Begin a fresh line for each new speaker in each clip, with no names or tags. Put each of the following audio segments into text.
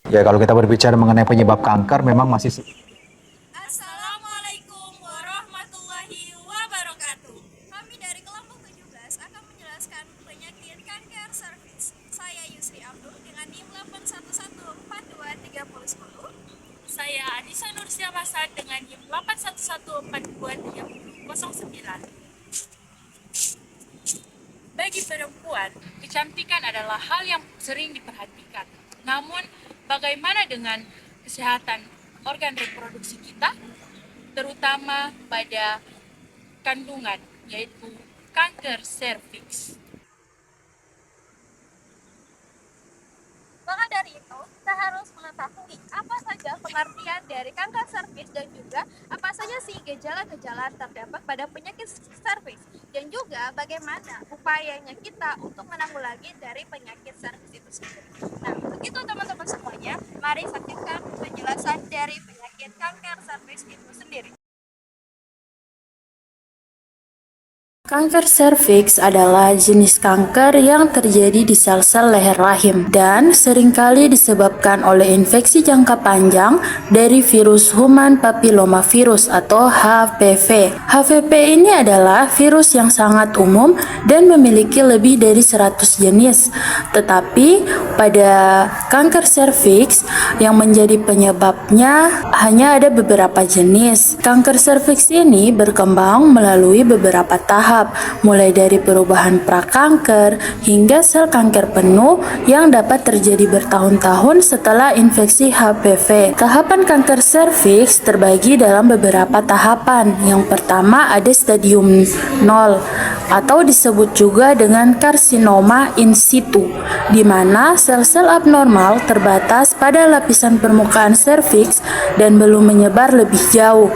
Ya, kalau kita berbicara mengenai penyebab kanker, memang masih
Assalamualaikum warahmatullahi wabarakatuh. Kami dari kelompok 17 akan menjelaskan penyakit kanker serviks. Saya Yusri Abdul dengan NIM 811423010.
Saya Anissa Nursia Masad dengan NIM 811423009. Bagi perempuan, kecantikan adalah hal yang sering diperhatikan. Namun, bagaimana dengan kesehatan organ reproduksi kita, terutama pada kandungan, yaitu kanker serviks?
Maka dari itu, kita harus mengetahui apa saja pengertian dari kanker serviks dan juga apa saja sih gejala-gejala terdampak pada penyakit serviks dan juga bagaimana upayanya kita untuk menanggulangi dari penyakit serviks itu sendiri. Nah, untuk itu teman-teman semuanya, mari saksikan penjelasan dari penyakit kanker serviks itu sendiri.
Kanker serviks adalah jenis kanker yang terjadi di sel-sel leher rahim dan seringkali disebabkan oleh infeksi jangka panjang dari virus human papillomavirus atau HPV. HPV ini adalah virus yang sangat umum dan memiliki lebih dari 100 jenis. Tetapi pada kanker serviks yang menjadi penyebabnya hanya ada beberapa jenis. Kanker serviks ini berkembang melalui beberapa tahap, mulai dari perubahan prakanker hingga sel kanker penuh yang dapat terjadi bertahun-tahun setelah infeksi HPV. Tahapan kanker serviks terbagi dalam beberapa tahapan. Yang pertama ada stadium 0 atau disebut juga dengan karsinoma in situ, di mana sel-sel abnormal terbatas pada lapisan permukaan serviks dan belum menyebar lebih jauh.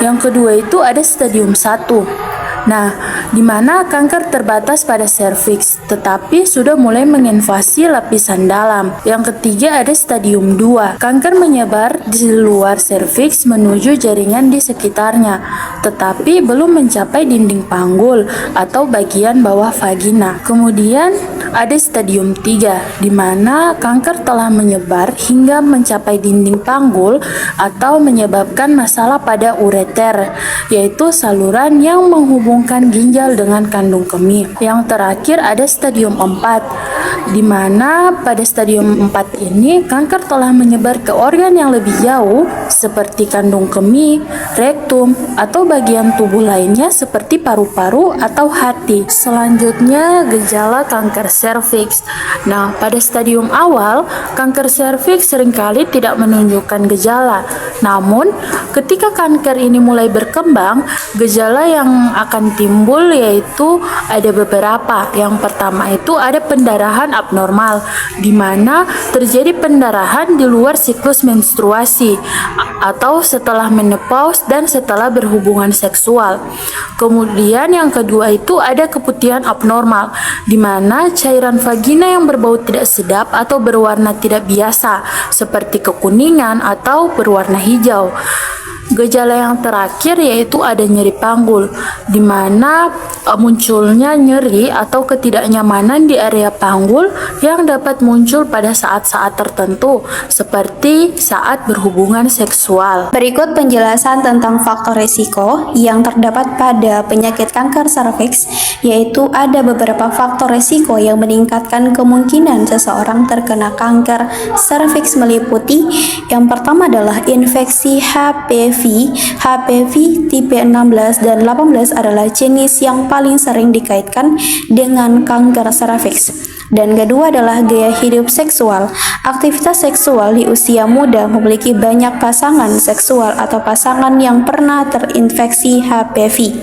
Yang kedua itu ada stadium 1. Nah, di mana kanker terbatas pada serviks, tetapi sudah mulai menginvasi lapisan dalam. Yang ketiga ada stadium 2. Kanker menyebar di luar serviks menuju jaringan di sekitarnya, tetapi belum mencapai dinding panggul atau bagian bawah vagina. Kemudian ada stadium 3, di mana kanker telah menyebar hingga mencapai dinding panggul atau menyebabkan masalah pada ureter, yaitu saluran yang menghubungkan ginjal dengan kandung kemih. Yang terakhir ada stadium 4, di mana pada stadium 4 ini kanker telah menyebar ke organ yang lebih jauh seperti kandung kemih, rektum, atau bagian tubuh lainnya seperti paru-paru atau hati. Selanjutnya gejala kanker serviks. Nah, pada stadium awal, kanker serviks seringkali tidak menunjukkan gejala. Namun, ketika kanker ini mulai berkembang, gejala yang akan timbul yaitu ada beberapa. Yang pertama itu ada pendarahan abnormal, di mana terjadi pendarahan di luar siklus menstruasi atau setelah menopause dan setelah berhubungan seksual. Kemudian yang kedua itu ada keputihan abnormal, di mana cairan vagina yang berbau tidak sedap atau berwarna tidak biasa seperti kekuningan atau berwarna hijau. Gejala yang terakhir yaitu ada nyeri panggul, di mana munculnya nyeri atau ketidaknyamanan di area panggul yang dapat muncul pada saat-saat tertentu, seperti saat berhubungan seksual.
Berikut penjelasan tentang faktor risiko yang terdapat pada penyakit kanker serviks, yaitu ada beberapa faktor risiko yang meningkatkan kemungkinan seseorang terkena kanker serviks meliputi yang pertama adalah infeksi HPV. HPV tipe 16 dan 18 adalah jenis yang paling sering dikaitkan dengan kanker serviks. Dan kedua adalah gaya hidup seksual. Aktivitas seksual di usia muda memiliki banyak pasangan seksual atau pasangan yang pernah terinfeksi HPV.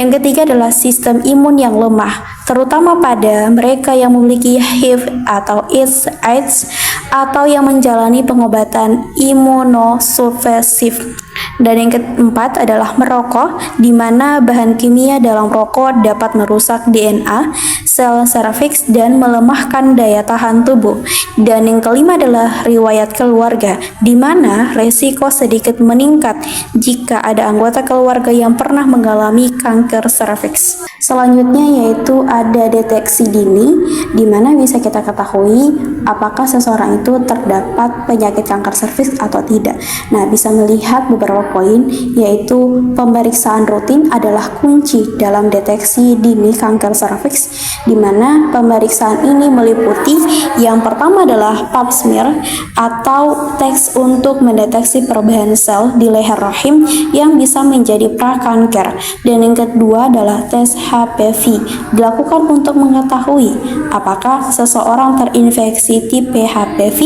Yang ketiga adalah sistem imun yang lemah, terutama pada mereka yang memiliki HIV atau AIDS atau yang menjalani pengobatan imunosupresif. Dan yang keempat adalah merokok, di mana bahan kimia dalam rokok dapat merusak DNA, sel serviks, dan melemahkan daya tahan tubuh. Dan yang kelima adalah riwayat keluarga, di mana resiko sedikit meningkat jika ada anggota keluarga yang pernah mengalami kanker serviks. Selanjutnya yaitu ada deteksi dini, di mana bisa kita ketahui apakah seseorang itu terdapat penyakit kanker serviks atau tidak. Nah, bisa melihat beberapa poin, yaitu pemeriksaan rutin adalah kunci dalam deteksi dini kanker serviks, di mana pemeriksaan ini meliputi yang pertama adalah pap smear atau tes untuk mendeteksi perubahan sel di leher rahim yang bisa menjadi prakanker. Dan yang kedua adalah tes HPV, dilakukan untuk mengetahui apakah seseorang terinfeksi tipe HPV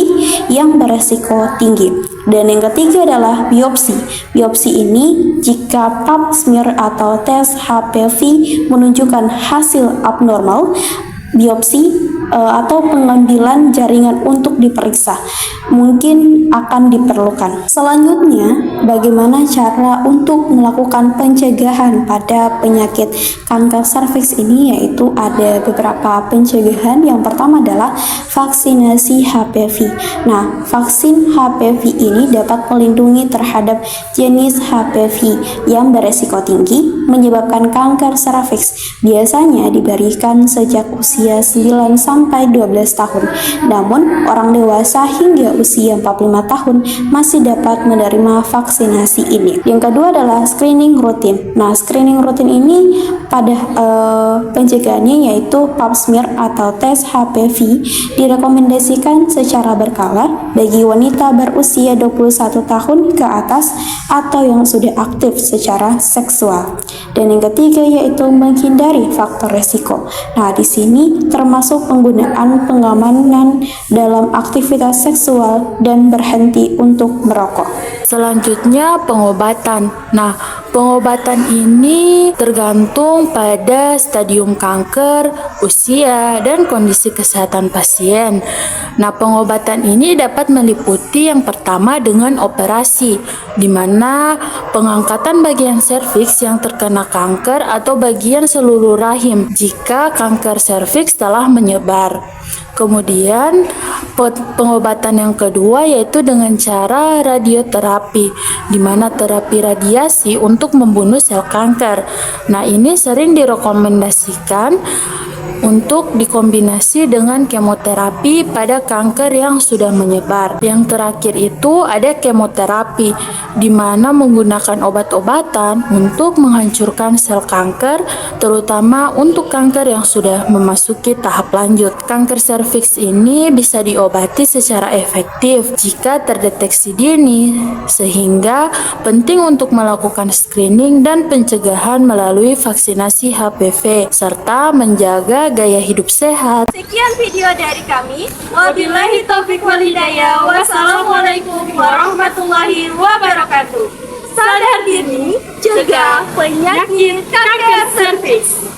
yang beresiko tinggi. Dan yang ketiga adalah biopsi. Biopsi ini jika pap smear atau tes HPV menunjukkan hasil abnormal, biopsi atau pengambilan jaringan untuk diperiksa mungkin akan diperlukan. Selanjutnya, bagaimana cara untuk melakukan pencegahan pada penyakit kanker serviks ini, yaitu ada beberapa pencegahan. Yang pertama adalah vaksinasi HPV. Nah, vaksin HPV ini dapat melindungi terhadap jenis HPV yang beresiko tinggi menyebabkan kanker serviks. Biasanya diberikan sejak usia 9 sampai 12 tahun. Namun, orang dewasa hingga usia 45 tahun masih dapat menerima vaksinasi ini. Yang kedua adalah screening rutin. Nah, screening rutin ini pada pencegahannya yaitu pap smear atau tes HPV direkomendasikan secara berkala bagi wanita berusia 21 tahun ke atas atau yang sudah aktif secara seksual. Dan yang ketiga yaitu menghindari faktor resiko. Nah, di sini termasuk penggunaan pengamanan dalam aktivitas seksual dan berhenti untuk merokok.
Selanjutnya pengobatan. Nah, pengobatan ini tergantung pada stadium kanker, usia, dan kondisi kesehatan pasien. Nah, pengobatan ini dapat meliputi yang pertama dengan operasi, di mana pengangkatan bagian serviks yang terkena kanker atau bagian seluruh rahim jika kanker serviks telah menyebar. Kemudian pengobatan yang kedua yaitu dengan cara radioterapi, di mana terapi radiasi untuk membunuh sel kanker. Nah, ini sering direkomendasikan untuk dikombinasi dengan kemoterapi pada kanker yang sudah menyebar. Yang terakhir itu ada kemoterapi, di mana menggunakan obat-obatan untuk menghancurkan sel kanker, terutama untuk kanker yang sudah memasuki tahap lanjut. Kanker serviks ini bisa diobati secara efektif jika terdeteksi dini, sehingga penting untuk melakukan screening dan pencegahan melalui vaksinasi HPV, serta menjaga gaya hidup sehat.
Sekian video dari kami. Wabillahi taufiq wal hidayah. Wassalamualaikum warahmatullahi wabarakatuh. Sadar diri, cegah penyakit kanker serviks.